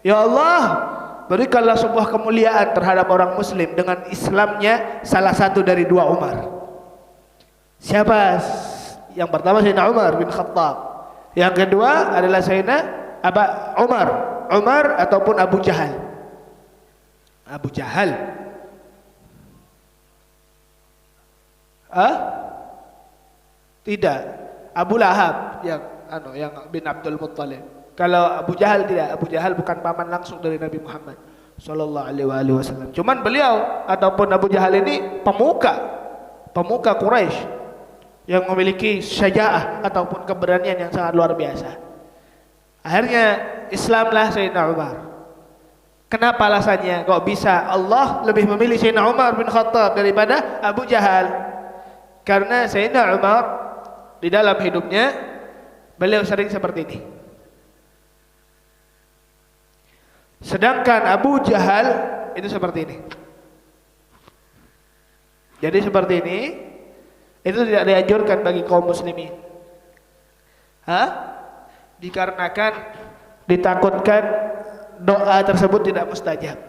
Ya Allah, berikanlah sebuah kemuliaan terhadap orang muslim dengan Islamnya salah satu dari dua Umar. Siapa? Yang pertama Sayyidina Umar bin Khattab. Yang kedua adalah Sayyidina Umar ataupun Abu Jahal. Abu Jahal. Tidak. Abu Lahab yang bin Abdul Muttalib. Kalau Abu Jahal tidak. Abu Jahal bukan paman langsung dari Nabi Muhammad sallallahu alaihi wasallam. Cuman beliau ataupun Abu Jahal ini pemuka Quraisy yang memiliki syaja'ah ataupun keberanian yang sangat luar biasa. Akhirnya Islamlah Sayyidina Umar. Kenapa alasannya? Kok bisa Allah lebih memilih Sayyidina Umar bin Khattab daripada Abu Jahal? Karena Sayyidina Umar di dalam hidupnya beliau sering seperti ini. Sedangkan Abu Jahal itu seperti ini. Jadi seperti ini, itu tidak dianjurkan bagi kaum muslimin. Dikarenakan ditakutkan doa tersebut tidak mustajab.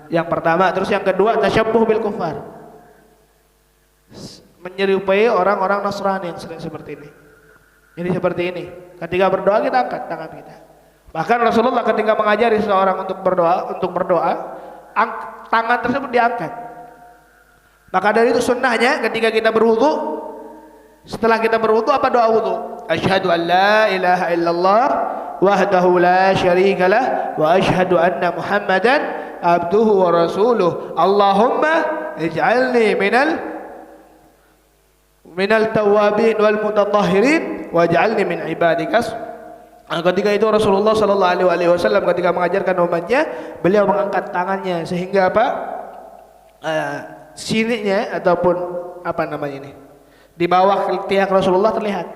Yang pertama, terus yang kedua tasyabbuh bil kufar. Menyerupai orang-orang Nasrani yang sering seperti ini. Jadi seperti ini. Ketika berdoa kita angkat tangan kita. Bahkan Rasulullah ketika mengajari seseorang untuk berdoa, tangan tersebut diangkat. Maka dari itu sunnahnya ketika kita berwudu, setelah kita berwudu apa doa wudu? Asyhadu an la ilaha illallah wahdahu la syarika lah wa asyhadu anna Muhammadan abduhu wa rasuluh. Allahumma ij'alni minal tawwabin wal mutatahhirin waj'alni min ibadikas. Ketika itu Rasulullah sallallahu alaihi wasallam ketika mengajarkan umatnya, beliau mengangkat tangannya sehingga sininya ataupun di bawah tiak Rasulullah terlihat.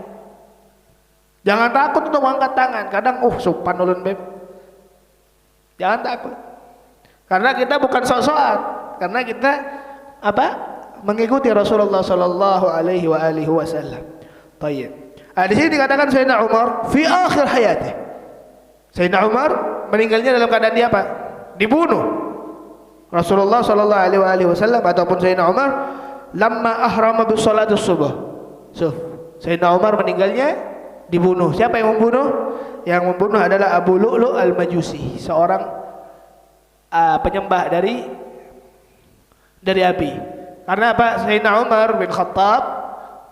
Jangan takut untuk mengangkat tangan. Kadang sopan ulun beb. Jangan takut. Karena kita bukan sok-sokan. Karena kita mengikuti Rasulullah sallallahu alaihi wasallam. Baik. Di sini dikatakan Sayyidina Umar fi akhir hayatih. Sayyidina Umar meninggalnya dalam keadaan dia apa? Dibunuh. Rasulullah sallallahu alaihi wasallam ataupun Sayyidina Umar lamma ahrama bis salatus subuh. Sayyidina Umar meninggalnya dibunuh. Siapa yang membunuh? Yang membunuh adalah Abu Lu'lu' al-Majusi, seorang penyembah dari api. Karena apa? Sayyidina Umar bin Khattab,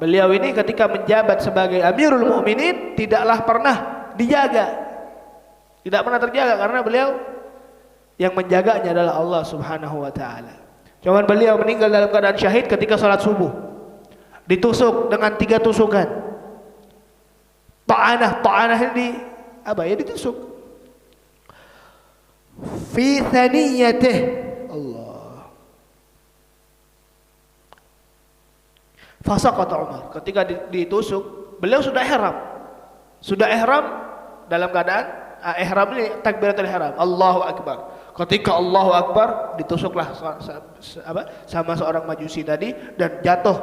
beliau ini ketika menjabat sebagai Amirul Mukminin tidaklah pernah dijaga. Tidak pernah terjaga karena beliau yang menjaganya adalah Allah Subhanahu wa taala. Cuman beliau meninggal dalam keadaan syahid ketika salat subuh. Ditusuk dengan 3 tusukan. Ta'anah ini ditusuk. Fi thaniyatih. Allah. Fasaqata Umar. Ketika ditusuk, beliau sudah ihram. Sudah ihram dalam keadaan ihram ini takbiratul ihram. Allahu akbar. Ketika Allahu Akbar ditusuklah sama seorang majusi tadi dan jatuh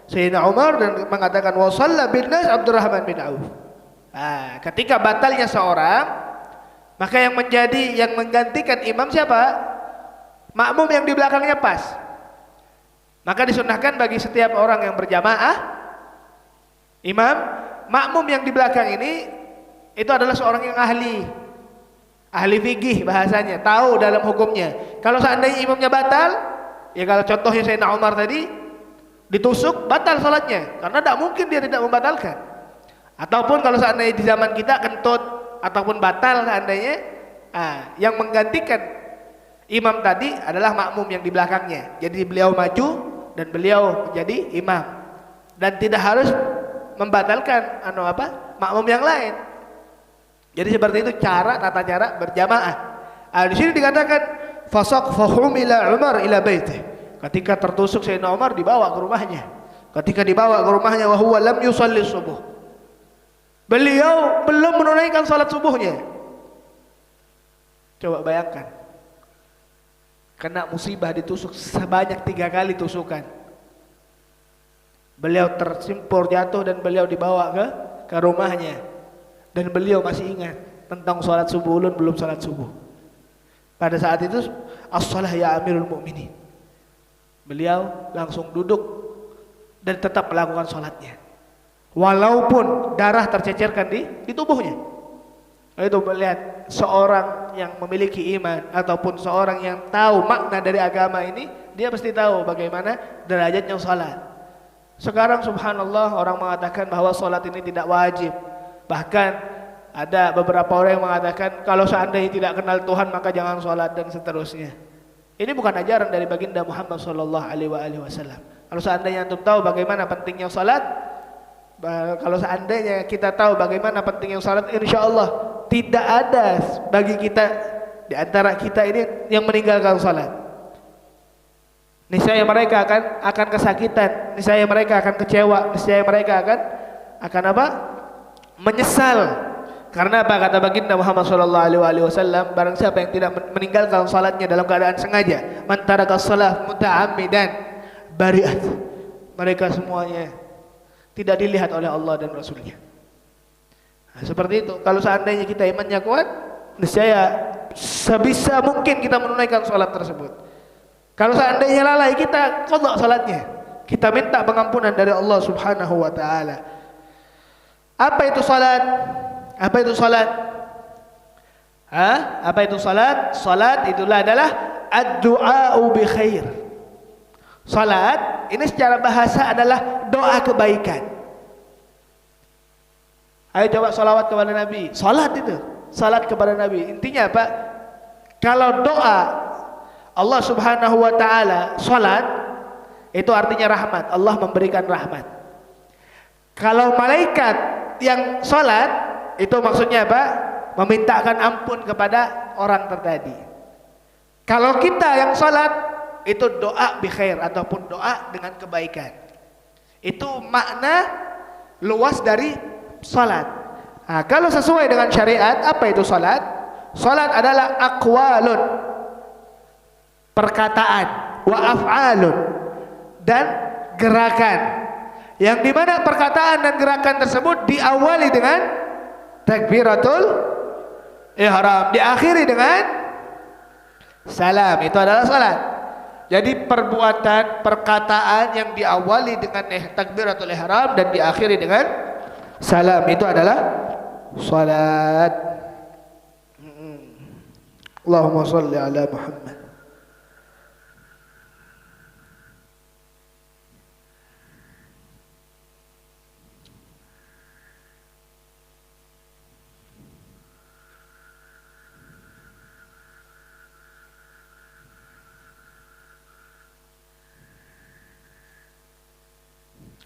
Sayyidina Umar dan mengatakan wa shalla bin nas Abdurrahman bin Auf. Ketika batalnya seorang, maka yang menggantikan imam siapa? Makmum yang di belakangnya pas. Maka disunahkan bagi setiap orang yang berjamaah, makmum yang di belakang ini itu adalah seorang yang ahli fikih bahasanya, tahu dalam hukumnya. Kalau seandainya imamnya batal, ya kalau contohnya Sayyidina Umar tadi ditusuk, batal salatnya karena tidak mungkin dia tidak membatalkan. Ataupun kalau seandainya di zaman kita kentut ataupun batal seandainya, yang menggantikan imam tadi adalah makmum yang di belakangnya. Jadi beliau maju dan beliau menjadi imam dan tidak harus membatalkan makmum yang lain. Jadi seperti itu tata cara berjamaah. Di sini dikatakan fahumila Umar ila baitih. Ketika tertusuk Sayyidina Umar dibawa ke rumahnya. Ketika dibawa ke rumahnya wa huwa lam yusalli subuh. Beliau belum menunaikan salat subuhnya. Coba bayangkan. Kena musibah ditusuk sebanyak 3 kali tusukan. Beliau tersimpur jatuh dan beliau dibawa ke rumahnya. Dan beliau masih ingat tentang salat subuh, ulun belum salat subuh. Pada saat itu, as-salah ya amirul mu'minin. Beliau langsung duduk dan tetap melakukan salatnya. Walaupun darah tercecerkan di tubuhnya. Itu melihat seorang yang memiliki iman ataupun seorang yang tahu makna dari agama ini, dia pasti tahu bagaimana derajatnya salat. Sekarang subhanallah orang mengatakan bahwa salat ini tidak wajib. Bahkan ada beberapa orang yang mengatakan kalau seandainya tidak kenal Tuhan maka jangan salat dan seterusnya. Ini bukan ajaran dari baginda Muhammad sallallahu alaihi wasallam. Kalau seandainya antum tahu bagaimana pentingnya salat, kalau seandainya kita tahu bagaimana pentingnya salat, insyaallah tidak ada bagi kita di antara kita ini yang meninggalkan salat. Niscaya mereka akan kesakitan, niscaya mereka akan kecewa, niscaya mereka akan apa? Menyesal. Karena apa kata baginda Muhammad sallallahu alaihi wasallam, barang siapa yang tidak meninggalkan salatnya dalam keadaan sengaja, man taraka shalah muta'ammidan bari'at. Mereka semuanya tidak dilihat oleh Allah dan Rasulnya. Nah, seperti itu. Kalau seandainya kita imannya kuat, niscaya sebisa mungkin kita menunaikan salat tersebut. Kalau seandainya lalai, kita qadha salatnya. Kita minta pengampunan dari Allah Subhanahu wa taala. Apa itu salat? Apa itu salat? Apa itu salat? Salat itulah adalah ad-du'a'u bi khair. Salat ini secara bahasa adalah doa kebaikan. Ayo coba salawat kepada Nabi. Salat itu, salat kepada Nabi. Intinya apa? Kalau doa Allah Subhanahu wa taala, salat itu artinya rahmat. Allah memberikan rahmat. Kalau malaikat yang salat itu maksudnya apa? Memintakan ampun kepada orang tadi. Kalau kita yang salat itu doa bi khair ataupun doa dengan kebaikan. Itu makna luas dari salat. Nah, kalau sesuai dengan syariat, apa itu salat? Salat adalah aqwalun, perkataan, wa af'alun, dan gerakan. Yang dimana perkataan dan gerakan tersebut diawali dengan takbiratul ihram, diakhiri dengan salam. Itu adalah salat. Jadi perbuatan, perkataan yang diawali dengan takbiratul ihram dan diakhiri dengan salam itu adalah salat. Allahumma shalli ala Muhammad.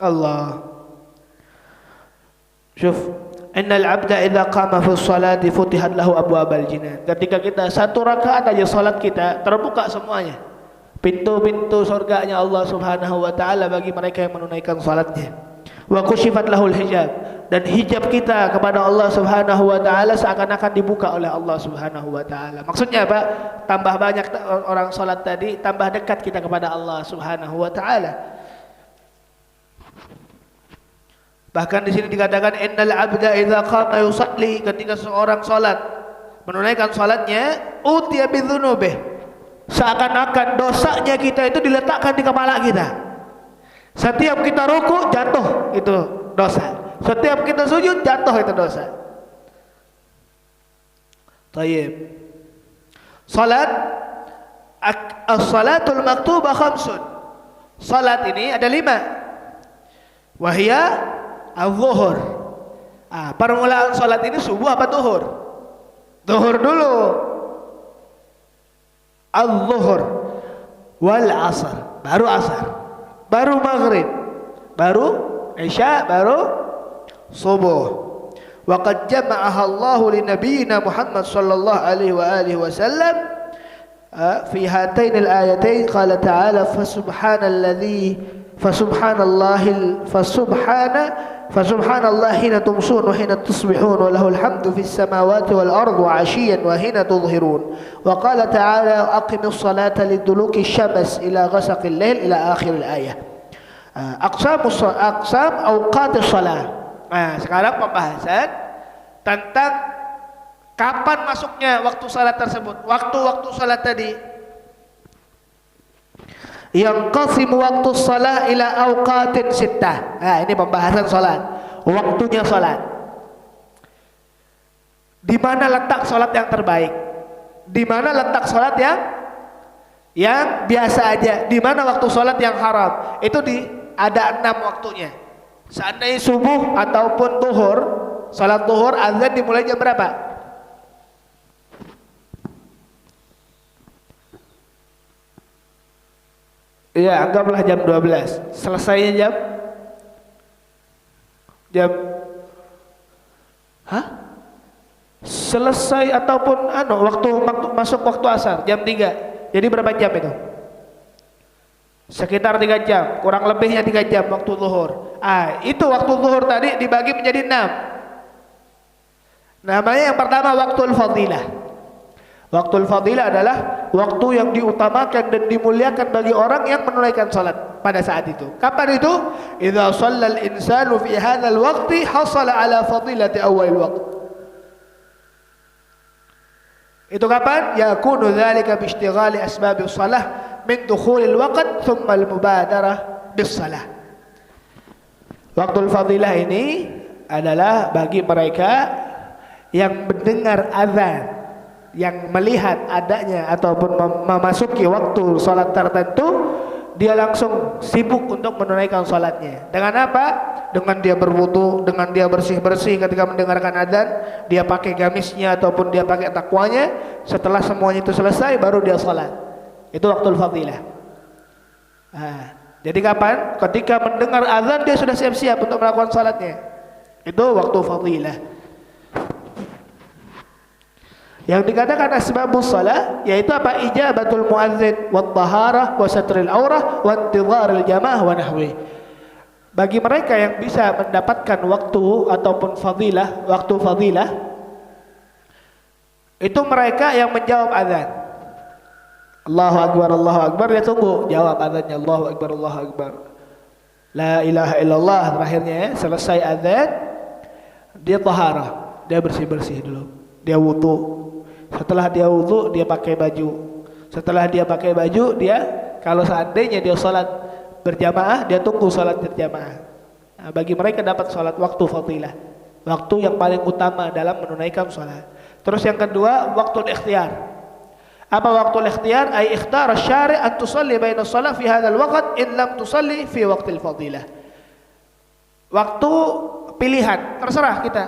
Allah. Syuf, innal 'abda idza qama fi sholati futihat lahu abwabal jinan. Ketika kita satu rakaat aja salat kita, terbuka semuanya. Pintu-pintu surganya Allah Subhanahu wa taala bagi mereka yang menunaikan salatnya. Wa kushifat lahul hijab, dan hijab kita kepada Allah Subhanahu wa taala seakan-akan dibuka oleh Allah Subhanahu wa taala. Maksudnya apa? Tambah banyak orang salat tadi, tambah dekat kita kepada Allah Subhanahu wa taala. Bahkan di sini dikatakan innal 'abda idza qama yusalli, ketika seorang salat menunaikan salatnya, utiya bidzunubih, seakan-akan dosanya kita itu diletakkan di kepala kita. Setiap kita ruku jatuh itu dosa, setiap kita sujud jatuh itu dosa. Tayyib. Salat, as-salatul maktubah khamsun. Salat ini ada 5. Wahia al-zuhur. Permulaan salat ini subuh apa zuhur? Zuhur dulu. Al-zuhur wal asar, baru asar, baru maghrib, baru isya, baru subuh. Wa qad jama'aha Allahu li nabiyyina Muhammad sallallahu alaihi wa alihi wasallam fi hatain al-ayatain. Qala ta'ala فسبحان الله حين تمسون وحين تصبحون وله الحمد في السماوات والأرض وعشيا وحين تظهرون. وقال تعالى أقم الصلاة لدلوك الشمس إلى غسق الليل إلى آخر الآية. أقسام أوقات الصلاة. Sekarang pembahasan tentang Kapan masuknya waktu salat tersebut? Waktu-waktu salat tadi. Yang qasimu waktu salat ila awqatin sittah. Nah, ini pembahasan salat. Waktunya salat. Di mana letak salat yang terbaik? Di mana letak salat yang biasa aja? Di mana waktu salat yang haram? Itu ada 6 waktunya. Seandainya subuh ataupun zuhur, salat zuhur azan dimulai jam berapa? Iya, anggaplah jam 12. Selesainya jam selesai ataupun waktu masuk waktu asar jam 3. Jadi berapa jam itu? Sekitar 3 jam, kurang lebihnya 3 jam waktu zuhur. Itu waktu zuhur tadi dibagi menjadi 6. Namanya yang pertama waktul fadilah. Waktul fadilah adalah waktu yang diutamakan dan dimuliakan bagi orang yang menunaikan salat pada saat itu. Kapan itu? Idza shallal insanu fi hadzal waqti hasala ala fadilati awwal waqt. Itu kapan? Yakunu dzalika bi ishtighali asbabis shalah min dukhulil waqt thumma al mubadarah bis shalah. Waktul fadilah ini adalah bagi mereka yang mendengar azan, yang melihat adanya ataupun memasuki waktu salat tertentu, dia langsung sibuk untuk menunaikan salatnya. Dengan apa? Dengan dia berwudu, dengan dia bersih-bersih ketika mendengarkan adzan, dia pakai gamisnya ataupun dia pakai takwanya. Setelah semuanya itu selesai baru dia salat. Itu waktu fadilah. Jadi kapan? Ketika mendengar azan dia sudah siap-siap untuk melakukan salatnya. Itu waktu fadilah. Yang dikatakan asbabus shalah yaitu apa? Ijabatul muadzin wat taharah wa satril aurah wa intidharil jamaah wa nahwi. Bagi mereka yang bisa mendapatkan waktu ataupun fadilah, waktu fadilah itu mereka yang menjawab azan. Allahu akbar, dia tunggu jawab azannya, Allahu akbar. La ilaha illallah terakhirnya selesai azan, dia taharah, dia bersih-bersih dulu, dia wudu. Setelah dia wudu, dia pakai baju. Setelah dia pakai baju, dia kalau seandainya dia salat berjamaah, dia tunggu salat berjamaah. Bagi mereka dapat salat waktu fadilah, waktu yang paling utama dalam menunaikan salat. Terus yang kedua, waktu ikhtiyar. Apa waktu ikhtiyar? Ay ikhtara syari' an tusalli baina shalah fi hadzal waqt in lam tusalli fi waqtil fadilah. Waktu pilihan, terserah kita.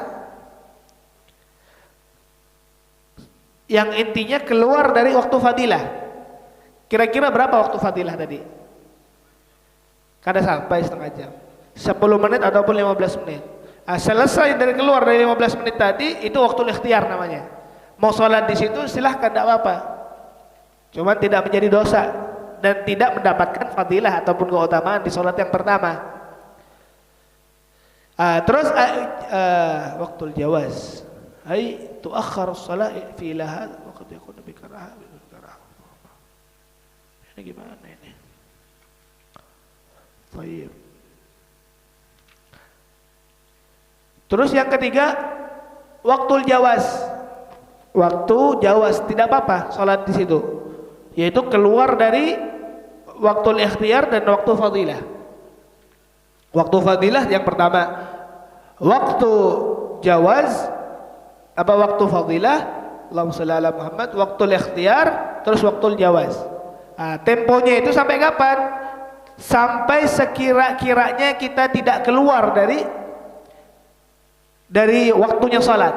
Yang intinya keluar dari waktu fadilah. Kira-kira berapa waktu fadilah tadi? Kada sampai setengah jam, 10 menit ataupun 15 menit. Selesai dari keluar dari 15 menit tadi, itu waktu ikhtiar namanya. Mau sholat di situ silahkan, tidak apa-apa. Cuma tidak menjadi dosa dan tidak mendapatkan fadilah ataupun keutamaan di sholat yang pertama. Terus waktu jawaz. Hai tuakhir salat fi laha waqad yakun bi karah. Ini gimana ini? Baik. Terus yang ketiga, waktu jawaz. Waktu jawaz tidak apa-apa salat di situ. Yaitu keluar dari waktu ikhtiyar dan waktu fadilah. Waktu fadilah yang pertama, waktu jawaz. Apa waktu fadilah? Allahumma shalli ala Muhammad. Waktu ikhtiyar, terus waktu jawaz. Temponya itu sampai kapan? Sampai sekira-kiranya kita tidak keluar dari waktunya salat.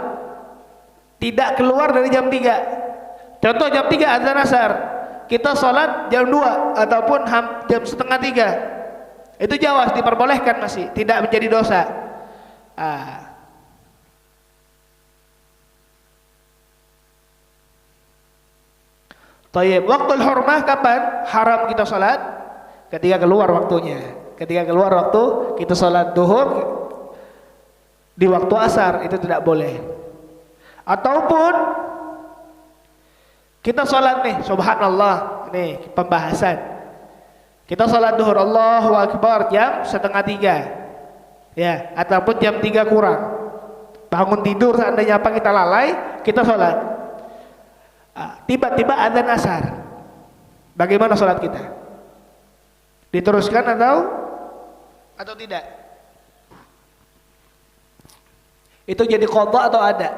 Tidak keluar dari jam 3. Contoh jam 3 azan asar. Kita salat jam 2 ataupun jam setengah 3. Itu jawaz, diperbolehkan masih, tidak menjadi dosa. Tayyib, waktu hurmah kapan? Haram kita salat ketika keluar waktunya. Ketika keluar waktu kita salat duhur di waktu asar, itu tidak boleh. Ataupun kita salat nih, subhanallah, nih pembahasan. Kita salat duhur Allahu akbar jam setengah 3. Ya, ataupun jam 3 kurang. bangun tidur seandainya apa kita lalai, kita sholat. Tiba-tiba adzan asar, bagaimana sholat kita? Diteruskan atau tidak? Itu jadi qadha atau ada?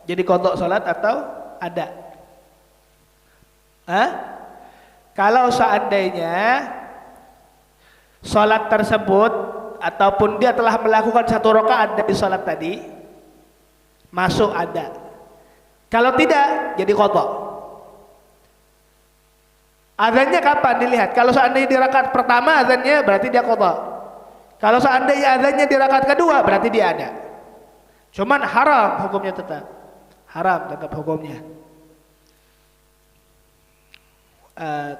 Jadi qadha sholat atau ada? Kalau seandainya sholat tersebut ataupun dia telah melakukan 1 rakaat dari sholat tadi, masuk ada. Kalau tidak, jadi qadha. Azannya kapan dilihat? Kalau seandainya di rakaat pertama azannya, berarti dia qadha. Kalau seandainya azannya di rakaat kedua, berarti dia ada. Cuman haram hukumnya tetap. Haram tetap hukumnya.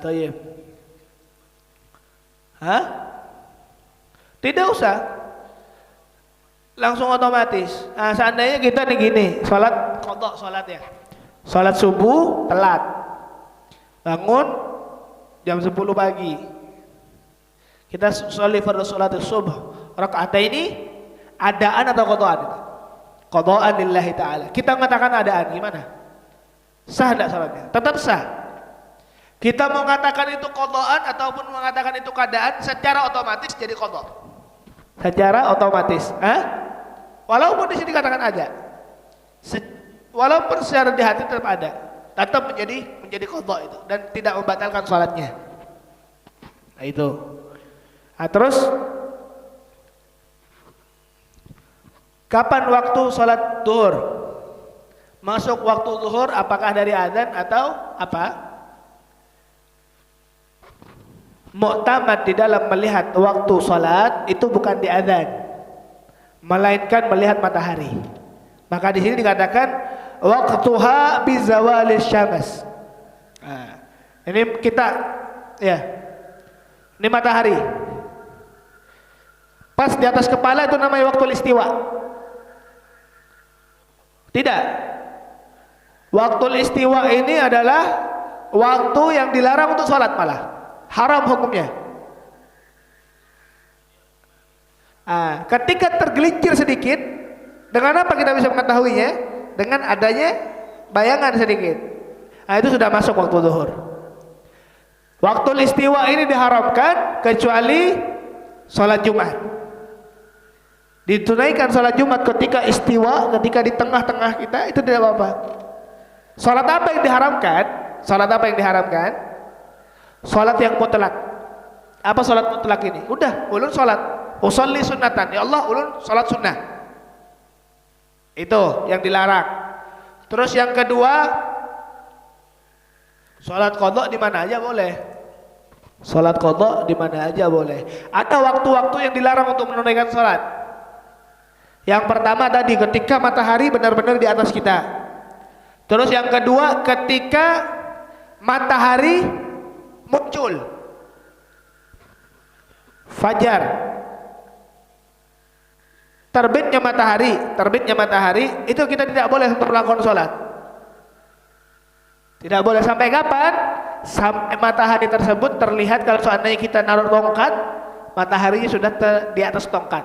Thayyib. Tidak usah. Langsung otomatis. Seandainya kita nih gini, sholat qadha sholat ya. Sholat subuh telat. Bangun jam 10 pagi. Kita sholat fardhu sholat subuh. Rakaat ini adaan atau qadhaan itu? Qadhaan lillahi ta'ala. Kita mengatakan adaan gimana? Sah enggak sholatnya? Tetap sah. Kita mau mengatakan itu qadhaan ataupun mengatakan itu keadaan, secara otomatis jadi qadha. Secara otomatis, walaupun di sini katakan ada, walaupun secara di hati tetap ada, tetap menjadi qadha itu dan tidak membatalkan sholatnya. Nah itu. Terus kapan waktu sholat duhur? Masuk waktu duhur apakah dari adzan atau apa? Mu'tamad di dalam melihat waktu salat itu bukan di adzan, melainkan melihat matahari. Maka di sini dikatakan waqtuha bi zawalis syams. Ini kita ya. Ini matahari. Pas di atas kepala itu namanya waktu istiwa. Tidak. Waktu istiwa ini adalah waktu yang dilarang untuk salat malah. Haram hukumnya. Ketika tergelincir sedikit, dengan apa kita bisa mengetahuinya? Dengan adanya bayangan sedikit. Itu sudah masuk waktu zuhur. Waktu istiwa ini diharamkan kecuali sholat Jumat. Ditunaikan sholat Jumat ketika istiwa, ketika di tengah-tengah kita, itu tidak apa-apa. Sholat apa yang diharamkan? Sholat apa yang diharamkan? Salat yang mutlak. Apa salat mutlak ini? Udah, ulun salat. Usolli sunnatan. Ya Allah, ulun salat sunnah. Itu yang dilarang. Terus yang kedua, salat qadha di mana aja boleh. Salat qadha di mana aja boleh. Ada waktu-waktu yang dilarang untuk menunaikan salat. Yang pertama tadi ketika matahari benar-benar di atas kita. Terus yang kedua ketika matahari muncul fajar, terbitnya matahari itu kita tidak boleh untuk melakukan sholat. Tidak boleh. Sampai kapan? Sampai matahari tersebut terlihat. Kalau seandainya kita naruh tongkat, mataharinya sudah di atas tongkat.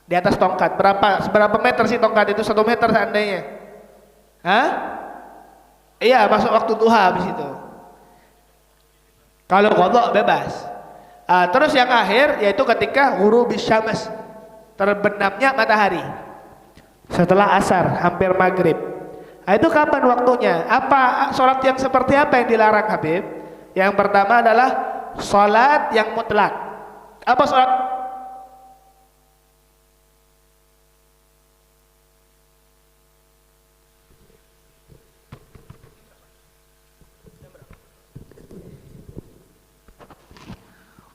Di atas tongkat. Seberapa meter sih tongkat itu? 1 meter seandainya. Iya, masuk waktu duha habis itu. Kalau qadha bebas. Terus yang akhir yaitu ketika ghurubis syams, terbenamnya matahari. Setelah asar, hampir maghrib. Itu kapan waktunya? Apa salat yang seperti apa yang dilarang, Habib? Yang pertama adalah salat yang mutlak. Apa salat?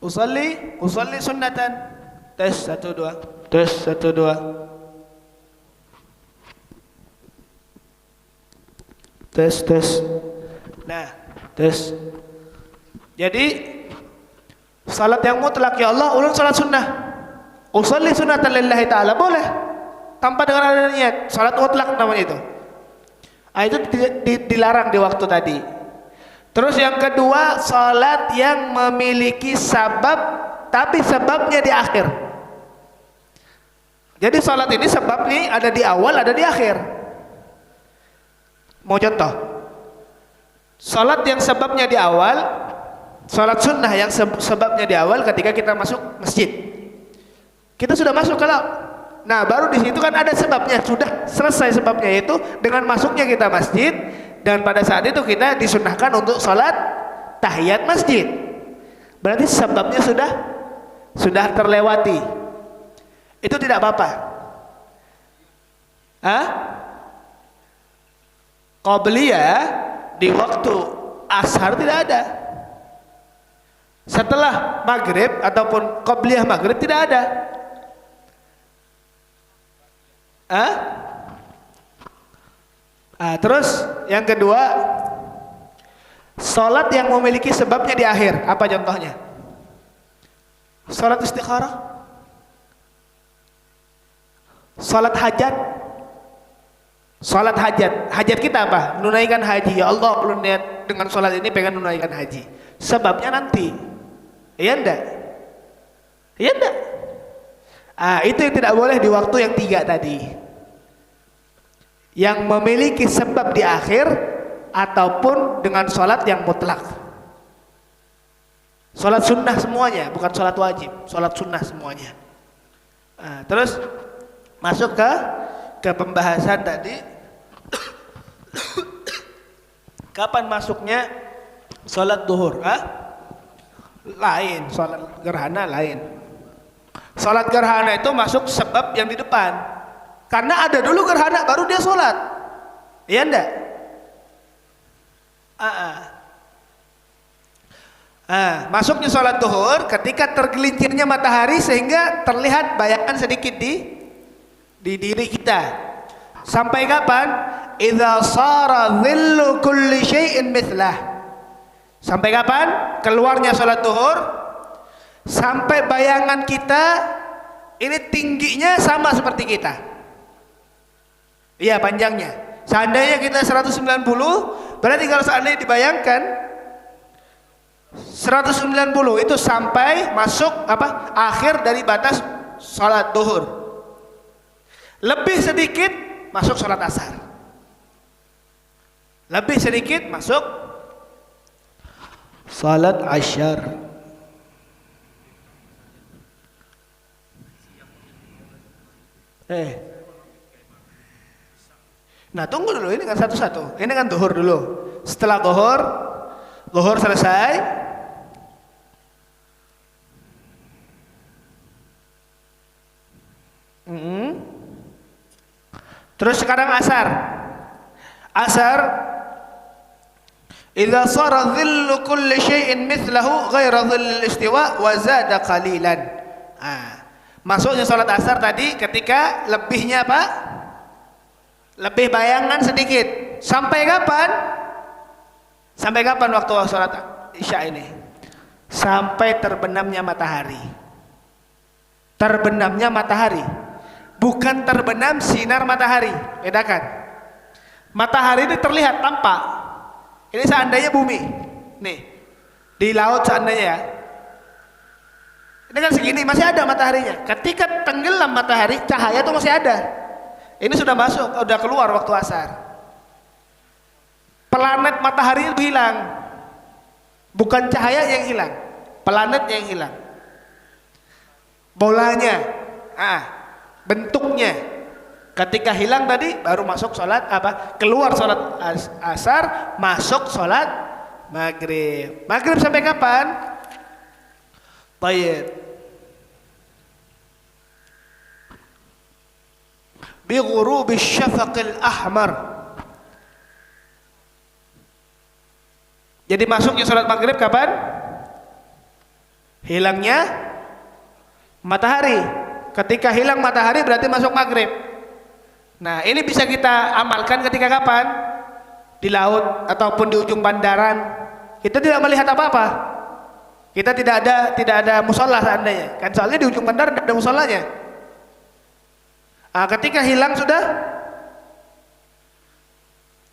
Usolli sunnatan. Tes 1 2. Tes 1 2. Tes. Nah, tes. Jadi salat yang mutlak, ya Allah, ulun salat sunnah. Usolli sunnatan lillahi ta'ala, boleh. Tanpa dengan ada niat, salat mutlak namanya itu. Itu dilarang di waktu tadi. Terus yang kedua, salat yang memiliki sabab tapi sebabnya di akhir. Jadi salat ini sebab nih ada di awal, ada di akhir. Mau contoh? Salat yang sebabnya di awal, salat sunnah yang sebabnya di awal ketika kita masuk masjid. Kita sudah masuk kalau, nah baru di situ kan ada sebabnya, sudah selesai sebabnya, yaitu dengan masuknya kita masjid, dan pada saat itu kita disunnahkan untuk salat tahiyat masjid. Berarti sebabnya sudah terlewati. Itu tidak apa-apa. Qabliyah di waktu ashar tidak ada. Setelah maghrib ataupun qabliyah maghrib tidak ada. Terus yang kedua, salat yang memiliki sebabnya di akhir. Apa contohnya? Salat istikharah, salat hajat. Salat hajat, hajat kita apa? Menunaikan haji. Ya Allah, dengan salat ini pengen menunaikan haji. Sebabnya nanti, iya enggak? Iya enggak? Itu yang tidak boleh di waktu yang 3 tadi, yang memiliki sebab di akhir ataupun dengan salat yang mutlak. Salat sunnah semuanya, bukan salat wajib. Salat sunnah semuanya. Terus masuk ke pembahasan tadi. Kapan masuknya salat duhur? Lain, salat gerhana lain. Salat gerhana itu masuk sebab yang di depan. Karena ada dulu gerhana baru dia salat. Iya enggak? Masuknya salat duhur ketika tergelincirnya matahari sehingga terlihat bayangan sedikit di diri kita. Sampai kapan? Idza sara dhillu kulli syai'in mithlah. Sampai kapan? Keluarnya salat duhur sampai bayangan kita ini tingginya sama seperti kita. Iya, panjangnya. Seandainya kita 190, berarti kalau seandainya dibayangkan 190 itu sampai masuk akhir dari batas salat duhur. Lebih sedikit masuk salat asar. Lebih sedikit masuk salat asyar. Nah tunggu dulu, ini kan satu-satu. Ini kan duhur dulu. Setelah duhur selesai, terus sekarang asar. Idza sara dhillu kulli syai'in mithlahu ghaira dhillil istiwa wa zada qalilan. Masuknya salat asar tadi ketika lebihnya apa? Lebih bayangan sedikit. Sampai kapan? Sampai kapan waktu salat Isya ini? Sampai terbenamnya matahari. Terbenamnya matahari. Bukan terbenam sinar matahari. Bedakan. Matahari ini terlihat tampak. Ini seandainya bumi, nih di laut seandainya ya, ini kan segini masih ada mataharinya. Ketika tenggelam matahari, cahaya itu masih ada. Ini sudah masuk, sudah keluar waktu asar. Planet matahari itu hilang, bukan cahaya yang hilang, planet yang hilang. Bolanya, bentuknya. Ketika hilang tadi baru masuk salat keluar salat asar, masuk salat maghrib. Maghrib sampai kapan? Tayyib. Bi ghurubi syafaqil ahmar. Jadi masuknya salat maghrib kapan? Hilangnya matahari. Ketika hilang matahari berarti masuk maghrib. Nah ini bisa kita amalkan ketika kapan? Di laut ataupun di ujung bandaran. Kita tidak melihat apa-apa. Kita tidak ada musola seandainya. Kan soalnya di ujung bandaran tidak ada musolanya. Ketika hilang sudah,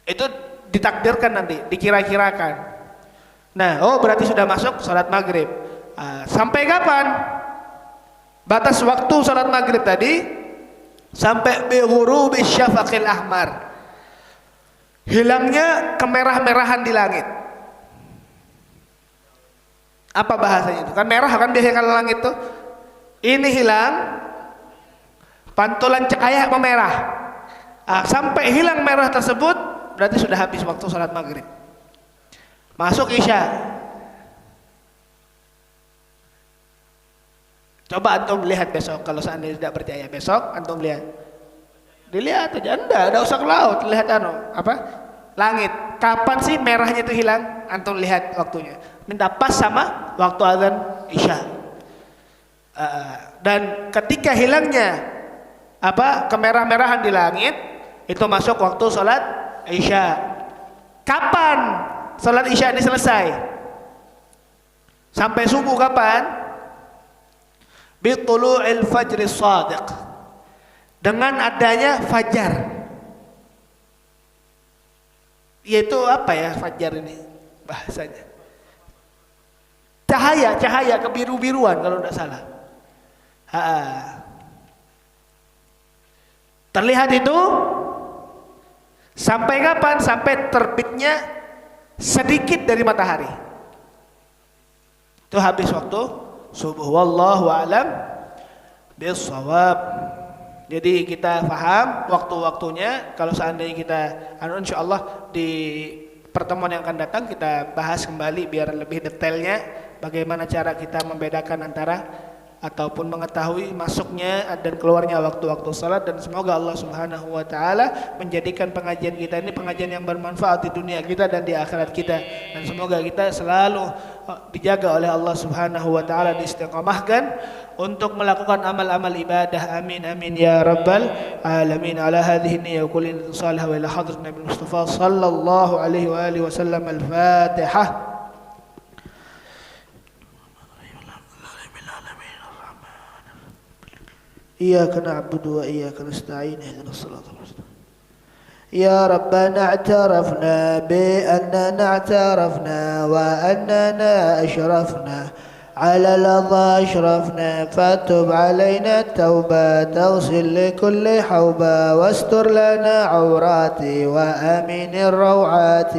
itu ditakdirkan nanti, dikira-kirakan. Nah, berarti sudah masuk salat maghrib. Sampai kapan? Batas waktu salat maghrib tadi sampai bi ghurubi syafaqil ahmar, hilangnya kemerah-merahan di langit. Apa bahasanya itu? Kan merah kan biasanya kalau langit tuh. Ini hilang, pantulan cahaya memerah. Sampai hilang merah tersebut berarti sudah habis waktu salat maghrib. Masuk isya. Coba antum lihat besok, kalau seandainya tidak percaya besok antum lihat. Dilihat aja, enggak usah ke laut, lihat langit. Kapan sih merahnya itu hilang? Antum lihat waktunya. Minta pas sama waktu azan isya. Dan ketika hilangnya kemerah-merahan di langit, itu masuk waktu salat isya. Kapan salat isya ini selesai? Sampai subuh kapan? Bitulu'il fajri shadiq, dengan adanya fajar. Yaitu apa ya fajar ini bahasanya? Cahaya kebiru-biruan kalau tidak salah. Terlihat itu sampai kapan? Sampai terbitnya sedikit dari matahari. Itu habis waktu subuh. Wallahu a'lam bissawab. Jadi kita paham waktu-waktunya. Kalau seandainya kita insyaallah di pertemuan yang akan datang kita bahas kembali biar lebih detailnya bagaimana cara kita membedakan antara ataupun mengetahui masuknya dan keluarnya waktu-waktu salat. Dan semoga Allah Subhanahu wa taala menjadikan pengajian kita ini pengajian yang bermanfaat di dunia kita dan di akhirat kita, dan semoga kita selalu dijaga oleh Allah Subhanahu wa taala, diistiqamahkan untuk melakukan amal-amal ibadah. Amin amin ya rabbal alamin. Ala hadhihi niyyah wa kulli salih wa ila hadrat Nabi Mustafa sallallahu alaihi wa alihi wasallam. Al-Fatihah. إياك نعبد وإياك نستعين اهدنا الصراط المستقيم. يا ربنا اعترفنا بأننا اعترفنا وأننا أشرفنا على الأرض أشرفنا، فتب علينا التوبة تغسل لكل حوبة، واستر لنا عوراتي وأمن الروعات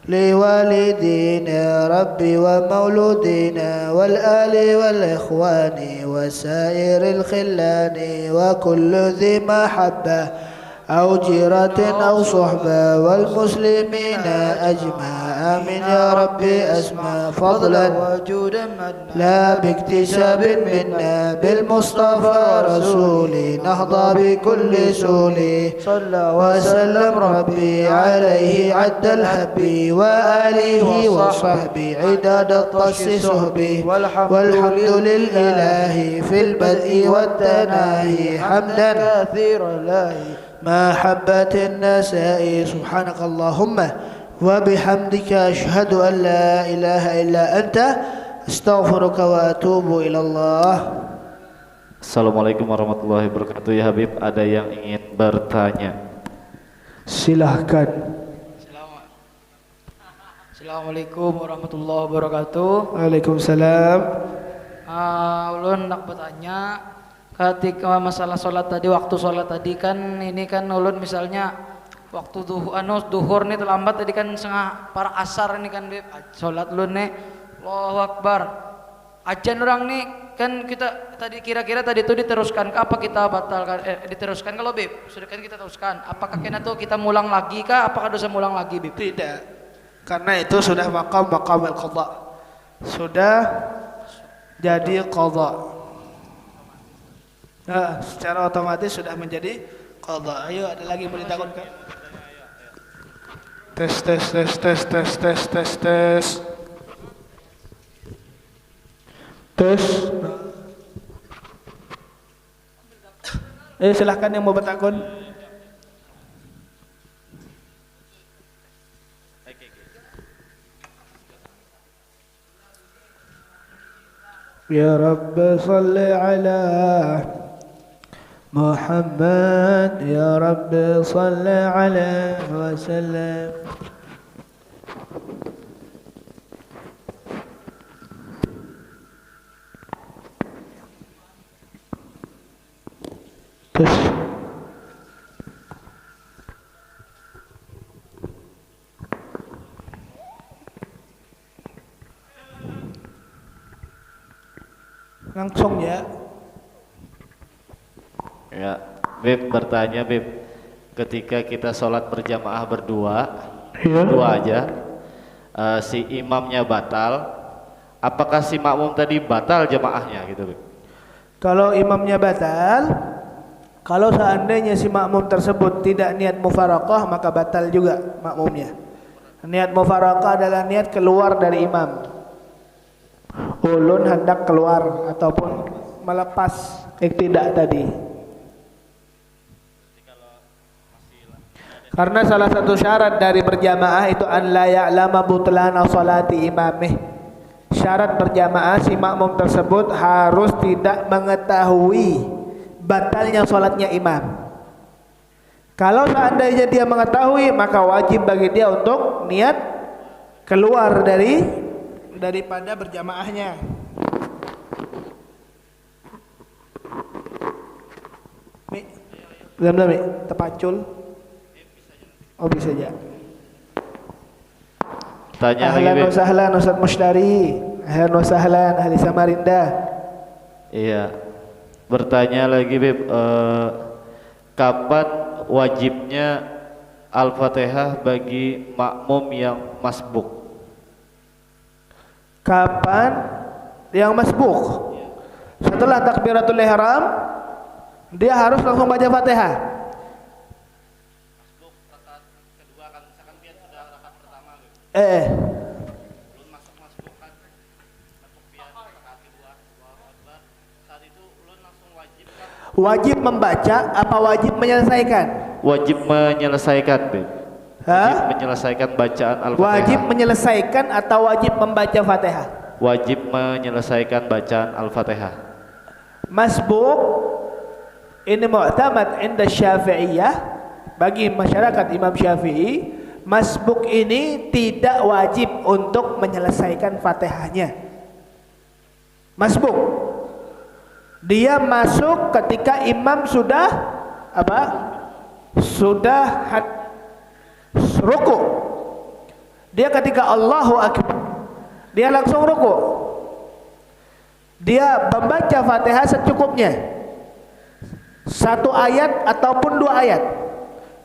لوالدينا ربي ومولودينا والآل والإخوان وسائر الخلان وكل ذي محبة أو جيرة أو صحبة والمسلمين أجمع. آمين يا ربي. أسمى فضلا وجودا لا باكتساب منا بالمصطفى رسولي نهضى بكل سولي. صلى وسلم ربي عليه عد الحب وآله وصحبه عداد الطش صحبه. والحمد لله في البدء والتناهي حمدا كثيرا ما حبت النساء. سبحانك اللهم وبحمدك أشهد أن لا إله إلا أنت أستغفرك وأتوب إلى الله. Assalamualaikum warahmatullahi wabarakatuh. Ya Habib, ada yang ingin bertanya? Silahkan. Assalamualaikum warahmatullahi wabarakatuh. Waalaikumsalam. Ulun nak bertanya, ketika masalah sholat tadi, waktu sholat tadi kan ini kan ulun misalnya waktu duhur nih terlambat tadi kan setengah para asar ini kan sholat ulun nih Allahu Akbar, ajan orang nih kan kita tadi kira-kira tadi itu diteruskan ke apa kita batalkan diteruskan kalau Bib sudah kan kita teruskan, apakah kena tuh kita mulang lagi kah, apakah dosa mulang lagi Bib? Tidak, karena itu sudah maqam al-qadha, sudah jadi qadha. Secara otomatis sudah menjadi qadha. Ayo, ada lagi mau ditakutkan? Tes. Silahkan yang mau bertakun. Ya Rabb salli ala Muhammad, ya Rabbi salli alaihi wasallam. Bagus. Langsung ya. Ya, Bib bertanya Bib, ketika kita sholat berjamaah berdua, berdua aja, si imamnya batal, apakah si makmum tadi batal jamaahnya gitu Bib? Kalau imamnya batal, kalau seandainya si makmum tersebut tidak niat mufaraqah, maka batal juga makmumnya. Niat mufaraqah adalah niat keluar dari imam. Ulun hendak keluar ataupun melepas iktidak tadi. Karena salah satu syarat dari berjamaah itu an la ya'lama butlana salati imamih. Syarat berjamaah si makmum tersebut harus tidak mengetahui batalnya salatnya imam. Kalau seandainya dia mengetahui, maka wajib bagi dia untuk niat keluar daripada berjamaahnya. Mi, belum Mi, terpacul. Oh bisa aja. Tanya Ahlan lagi wa sahlan Ustaz Mushtari. Ahlan wa sahlan ahli Samarinda. Iya. Bertanya lagi Bib, kapan wajibnya Al-Fatihah bagi makmum yang masbuk? Kapan yang masbuk? Setelah takbiratul ihram, dia harus langsung baca Fatihah. Masbuk rakaat kedua kan, misalkan dia sudah rakaat pertama gitu. Belum masuk masbuk kan, masuk dia rakaat kedua, Allahu Akbar. Saat itu ulun langsung wajib kan? Wajib membaca apa wajib menyelesaikan? Wajib menyelesaikan Bib. Wajib menyelesaikan bacaan Al-Fatihah. Wajib menyelesaikan atau wajib membaca Fatihah? Wajib menyelesaikan bacaan Al-Fatihah. Masbuk ini mu'tamad inda Syafi'iyah, bagi masyarakat Imam Syafi'i, masbuk ini tidak wajib untuk menyelesaikan Fatihahnya. Masbuk, dia masuk ketika imam sudah apa? Sudah ruku. Dia ketika Allahu Akbar, dia langsung ruku. Dia membaca Fatihah secukupnya, satu ayat ataupun dua ayat.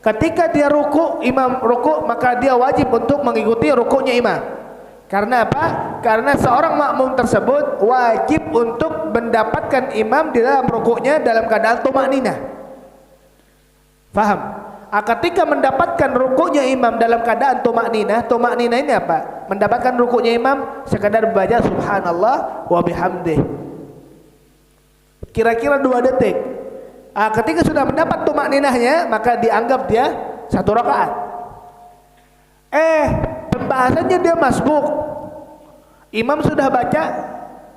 Ketika dia ruku, imam ruku, maka dia wajib untuk mengikuti rukunya imam. Karena apa? Karena seorang makmum tersebut wajib untuk mendapatkan imam di dalam rukunya dalam keadaan tumakninah. Faham? Ketika mendapatkan rukunya imam dalam keadaan tumakninah, tumakninah ini apa? Mendapatkan rukunya imam sekadar baca subhanallah wa bihamdih, kira-kira 2 detik. Ketika sudah mendapat tumakninahnya, maka dianggap dia satu rakaat. Pembahasannya dia masbuk. Imam sudah baca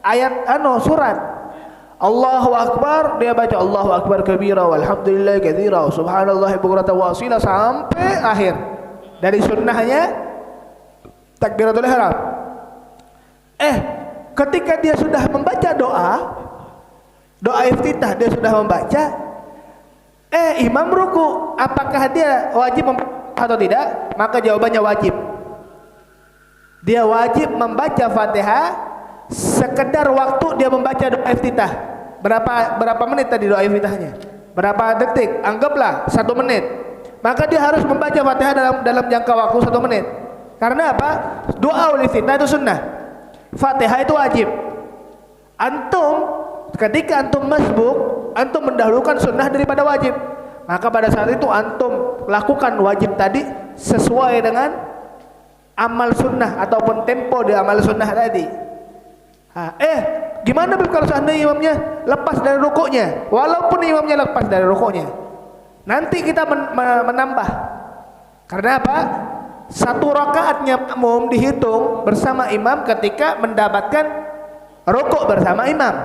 ayat surat Allahu Akbar, dia baca Allahu Akbar kabira walhamdulillah katsira subhanallahi bukratan wa asila sampai akhir. Dari sunnahnya takbiratul ihram. Ketika dia sudah membaca doa iftitah, dia sudah membaca, imam ruku, apakah dia wajib atau tidak? Maka jawabannya wajib. Dia wajib membaca Fatihah sekedar waktu dia membaca doa iftitah. Berapa menit tadi doa iftitahnya? Berapa detik? Anggaplah 1 menit. Maka dia harus membaca Fatihah dalam jangka waktu 1 menit. Karena apa? Doa iftitah itu sunnah, Fatihah itu wajib. Ketika antum masbuk, antum mendahulukan sunnah daripada wajib. Maka pada saat itu antum lakukan wajib tadi sesuai dengan amal sunnah ataupun tempo di amal sunnah tadi. Gimana kalau seandainya imamnya lepas dari rukuknya? Walaupun imamnya lepas dari rukuknya, nanti kita menambah. Karena apa? 1 rakaatnya makmum dihitung bersama imam ketika mendapatkan rukuk bersama imam.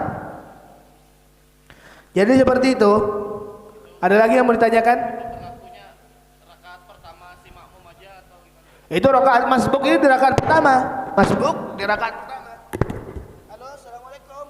Jadi seperti itu. Ada lagi yang mau ditanyakan? Rakaat pertama si makmum aja atau gimana? Itu rakaat masbuk ini di rakaat pertama. Masbuk di rakaat pertama. Halo, assalamualaikum.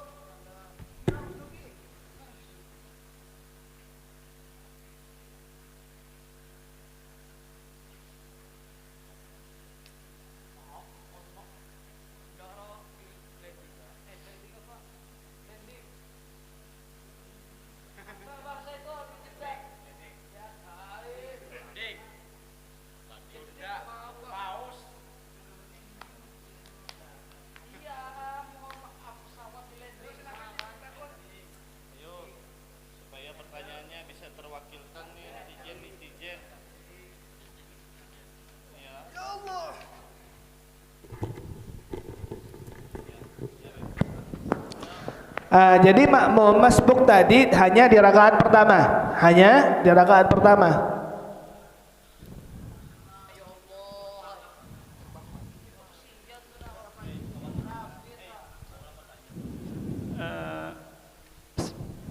Jadi makmum masbuk tadi hanya di rakaat pertama, hanya di rakaat pertama.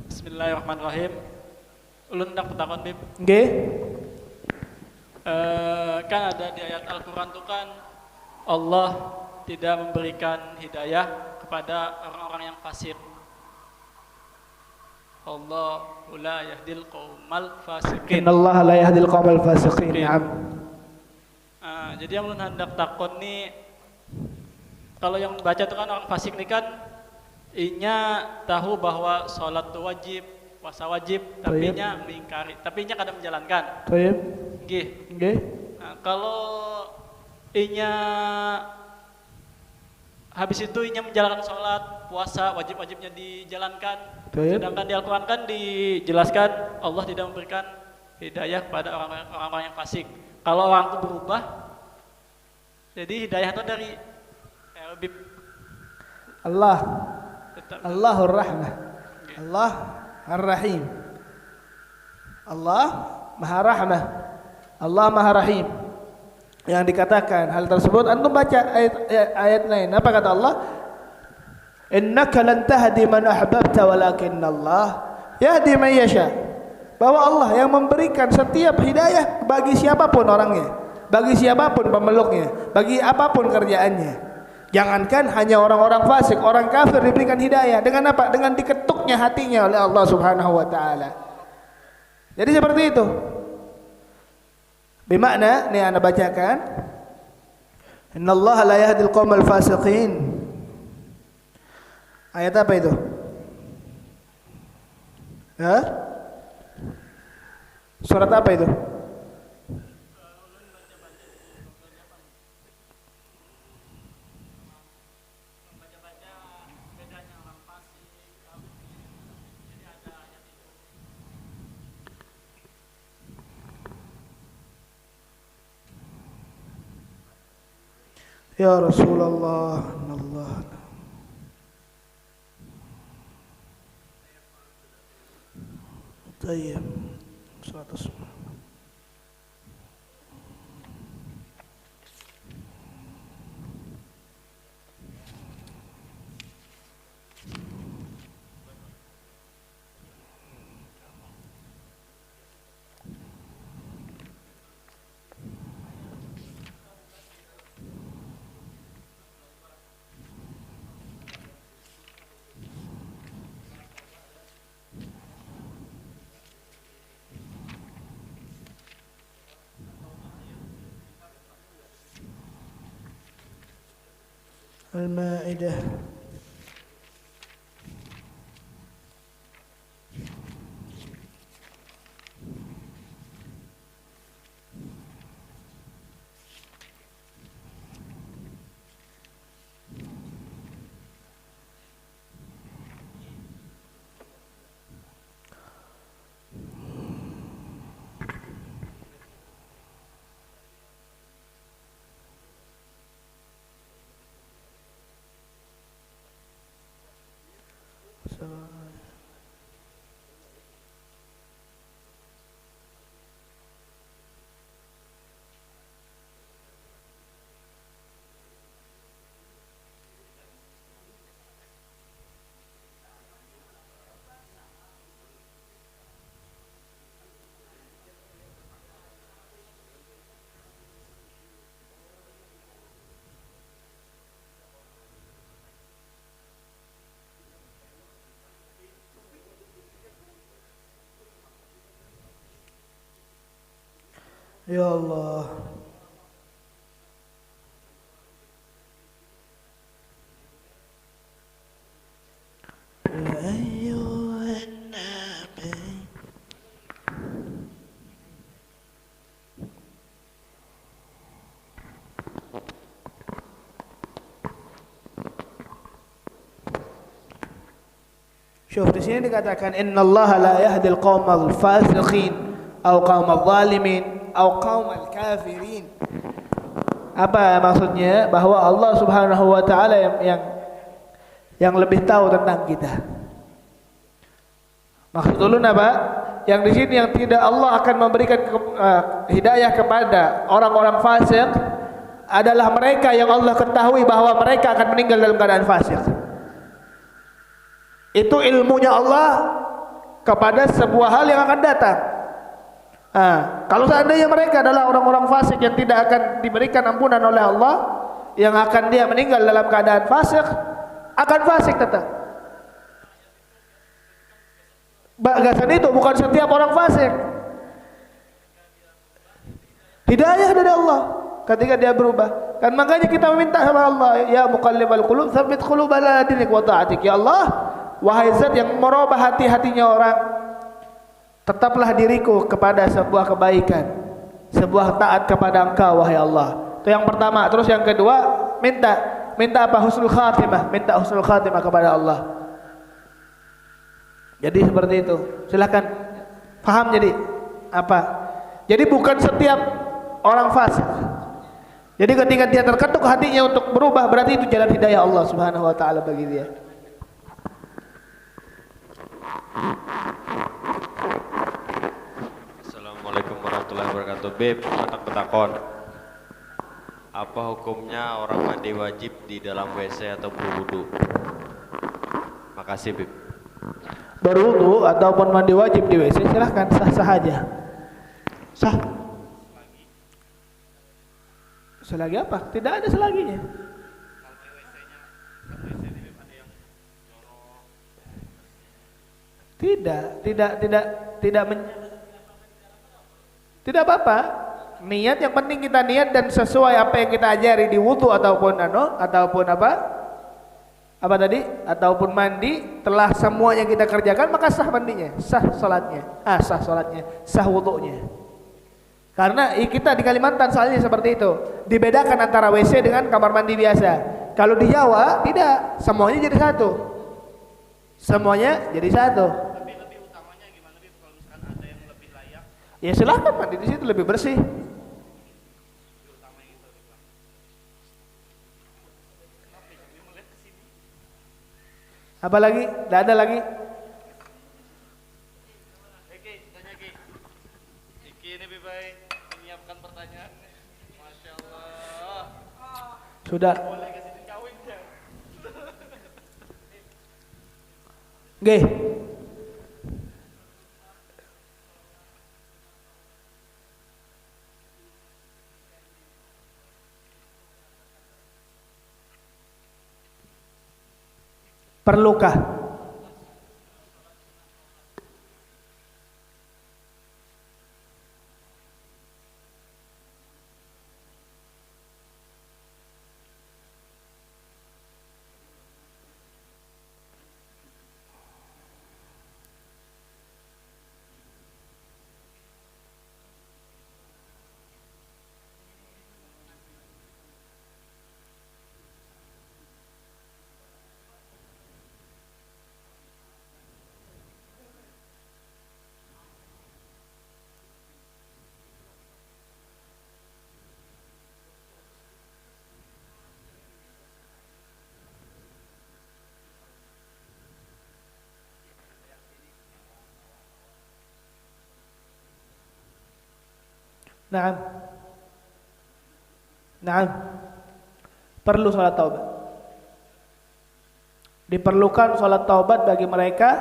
Bismillahirrahmanirrahim. Ulun hendak bertakon, Bib. Nggih. Kan ada di ayat Al-Quran itu kan Allah tidak memberikan hidayah kepada orang-orang yang fasik. Allahu la yahdil qaumal fasiqin. Innallaha la yahdil qaumal fasiqin. Naam. Jadi yang ulun hendak takon nih, kalau yang baca itu kan orang fasik nih kan inya tahu bahwa sholat itu wajib, puasa wajib, tapi nya mengingkari, tapi nya kadang menjalankan. Baik. Nggih. Nggih. Kalau inya habis itu inya menjalankan sholat, puasa, wajib-wajibnya dijalankan. Baik. Sedangkan di Al-Quran kan dijelaskan Allah tidak memberikan hidayah kepada orang-orang yang fasik. Kalau orang itu berubah, jadi hidayah itu dari Bib. Allah. Allahur Rahmah. Allah Ar-Rahim. Allah Maha Rahmah. Allah Maha Rahim. Yang dikatakan hal tersebut, antum baca ayat lain. Apa kata Allah? Innaka lan tahdi man ahbabta walakinnallah yahdi man yasha. Bahwa Allah yang memberikan setiap hidayah bagi siapapun orangnya, bagi siapapun pemeluknya, bagi apapun kerjaannya. Jangankan hanya orang-orang fasik, orang kafir diberikan hidayah. Dengan apa? Dengan diketuknya hatinya oleh Allah Subhanahu wa taala. Jadi seperti itu. Bermakna, nih Anda bacakan, Innallaha la yahdil qaumal fasiqin. Ayat apa itu? Ya? Surat apa itu? Ya Rasulullah, Allah. Tayyib. 100. Al-Maidah. Ya Allah. Ya ayyuhan nabi. Syuf, di sini dikatakan innallaha la yahdil qaumal fasiqin au qaumal zalimin au qaumal kafirin. Apa maksudnya? Bahwa Allah Subhanahu wa taala yang lebih tahu tentang kita. Maksud ulun apa? Yang di sini yang tidak Allah akan memberikan hidayah kepada orang-orang fasik adalah mereka yang Allah ketahui bahwa mereka akan meninggal dalam keadaan fasik. Itu ilmunya Allah kepada sebuah hal yang akan datang. Kalau seandainya mereka adalah orang-orang fasik yang tidak akan diberikan ampunan oleh Allah, yang akan dia meninggal dalam keadaan fasik, akan fasik tetap. Bagasan itu bukan setiap orang fasik. Hidayah dari Allah ketika dia berubah. Dan makanya kita meminta sama Allah, ya muqallibal qulub, tsabbit qulubana ala dinik wa ta'atik. Ya Allah, wahai zat yang merubah hati-hatinya orang, tetaplah diriku kepada sebuah kebaikan, sebuah taat kepada Engkau wahai Allah. Itu yang pertama. Terus yang kedua, minta apa? Husnul khatimah, minta husnul khatimah kepada Allah. Jadi seperti itu. Silakan paham jadi apa? Jadi bukan setiap orang fasik. Jadi ketika dia terketuk hatinya untuk berubah, berarti itu jalan hidayah Allah Subhanahu wa taala bagi dia. Assalamualaikum warahmatullahi wabarakatuh. Beb, anak petakon. Apa hukumnya orang mandi wajib di dalam WC atau berwudu? Makasih, Beb. Berwudu ataupun mandi wajib di WC silahkan, sah-sah aja. Sah. Selagi apa? Tidak ada selaginya. Tidak apa-apa. Niat yang penting kita niat dan sesuai apa yang kita ajari di wudu ataupun apa tadi? Ataupun mandi, telah semuanya kita kerjakan maka sah mandinya, sah salatnya. Sah salatnya, sah wudunya. Karena kita di Kalimantan soalnya seperti itu. Dibedakan antara WC dengan kamar mandi biasa. Kalau di Jawa tidak, semuanya jadi satu. Semuanya jadi satu. Lebih utamanya gimana Bib kalau misalkan ada yang lebih layak? Ya silahkan mandi di situ lebih bersih. Apa lagi? Tidak ada lagi? Oke, tanya Ki. Iki ini Bibai menyiapkan pertanyaan. Masya Allah. Sudah. Boleh ke sini kawin ya? Nggih. Perlukah? Naam. Perlu salat taubat. Diperlukan salat taubat bagi mereka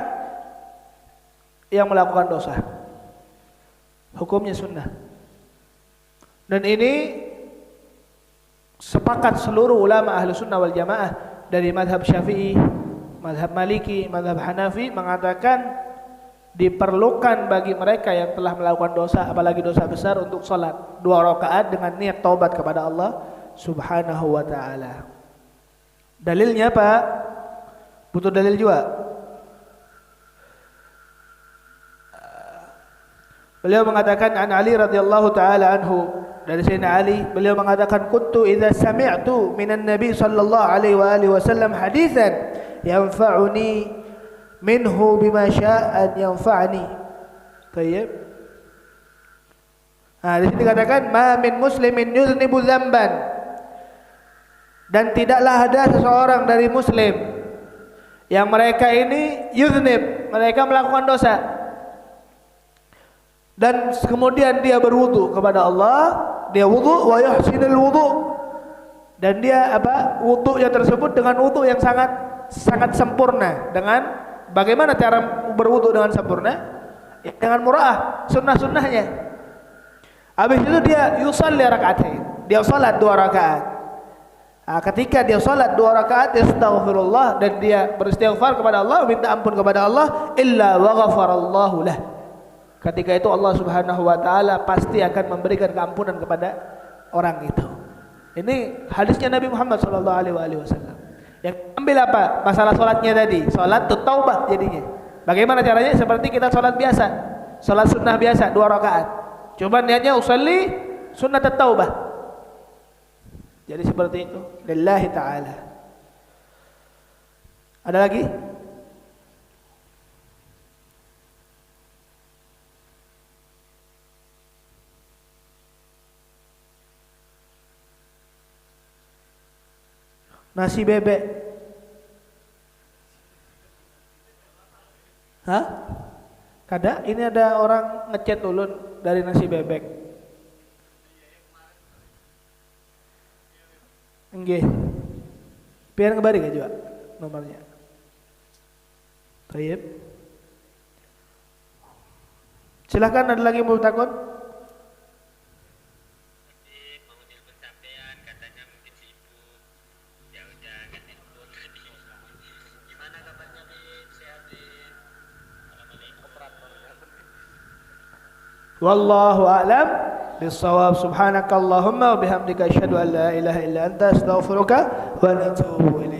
yang melakukan dosa. Hukumnya sunnah. Dan ini sepakat seluruh ulama ahlu sunnah wal jamaah dari madhab Syafi'i, madhab Maliki, madhab Hanafi mengatakan diperlukan bagi mereka yang telah melakukan dosa, apalagi dosa besar, untuk salat 2 rakaat dengan niat taubat kepada Allah Subhanahu wa taala. Dalilnya Pak? Butuh dalil juga. Beliau mengatakan an Ali radhiyallahu taala anhu, dari Sayyidina Ali, beliau mengatakan kuntu idza sami'tu minan nabi sallallahu alaihi wasallam haditsan yanfa'uni minhu bima sya'an yanfa'ni. Baik. Di sini dikatakan ma min muslimin yuznibu dzamban, dan tidaklah ada seseorang dari muslim yang mereka ini yudhnib, mereka melakukan dosa. Dan kemudian dia berwudu kepada Allah, dia wudu wa yuhsinul wudu. Dan dia wudunya tersebut dengan wudu yang sangat sempurna. Dengan bagaimana cara berwudu dengan sempurna? Ya, dengan muraah, sunnah-sunnahnya. Habis itu dia yusalli rakaatain. Dia salat 2 rakaat. Ketika dia salat 2 rakaat, astaghfirullah, dan dia beristighfar kepada Allah, minta ampun kepada Allah, illa wa ghafarallahu lah. Ketika itu Allah Subhanahu wa taala pasti akan memberikan keampunan kepada orang itu. Ini hadisnya Nabi Muhammad sallallahu alaihi wasallam. Yang ambil apa? Masalah salatnya tadi, salat taubah jadinya. Bagaimana caranya? Seperti kita salat biasa. Salat sunnah biasa 2 rakaat. Coba niatnya usolli sunnat taubah. Jadi seperti itu. Lillahi taala. Ada lagi? Nasi bebek. Hah? Kada? Ini ada orang ngechat ulun dari nasi bebek. Nggih. Biar kembali ke juga nomornya. Baik. Silakan, ada lagi mau takut? Wallahu a'lam bissawab. Subhanakallahumma wa bihamdika asyhadu an la ilaha illa anta astaghfiruka wa atubu ilaik.